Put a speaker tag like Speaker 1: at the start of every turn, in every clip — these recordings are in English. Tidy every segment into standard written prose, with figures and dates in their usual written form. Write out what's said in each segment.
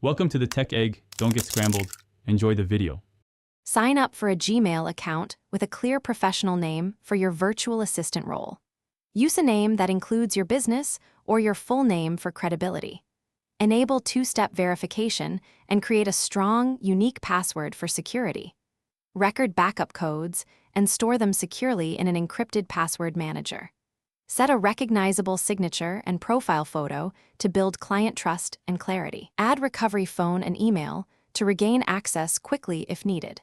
Speaker 1: Welcome to the Tech Egg. Don't get scrambled. Enjoy the video.
Speaker 2: Sign up for a Gmail account with a clear professional name for your virtual assistant role. Use a name that includes your business or your full name for credibility. Enable two-step verification and create a strong, unique password for security. Record backup codes and store them securely in an encrypted password manager. Set a recognizable signature and profile photo to build client trust and clarity. Add recovery phone and email to regain access quickly if needed.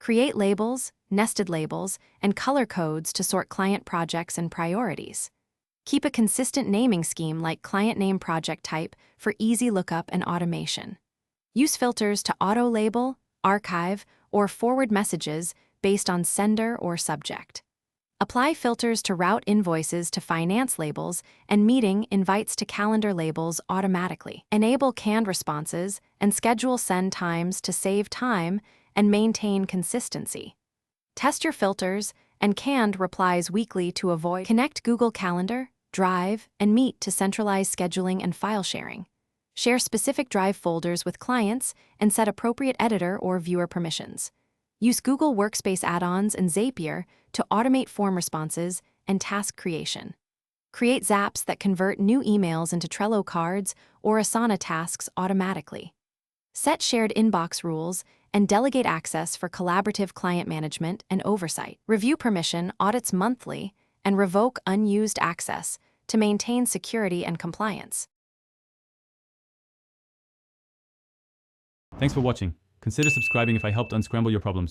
Speaker 2: Create labels, nested labels, and color codes to sort client projects and priorities. Keep a consistent naming scheme like client name project type for easy lookup and automation. Use filters to auto-label, archive, or forward messages based on sender or subject. Apply filters to route invoices to finance labels and meeting invites to calendar labels automatically. Enable canned responses and schedule send times to save time and maintain consistency. Test your filters and canned replies weekly to avoid. Connect Google Calendar, Drive, and Meet to centralize scheduling and file sharing. Share specific Drive folders with clients and set appropriate editor or viewer permissions. Use Google Workspace add-ons and Zapier to automate form responses and task creation. Create zaps that convert new emails into Trello cards or Asana tasks automatically. Set shared inbox rules and delegate access for collaborative client management and oversight. Review permission audits monthly and revoke unused access to maintain security and compliance.
Speaker 1: Thanks for watching. Consider subscribing if I helped unscramble your problems.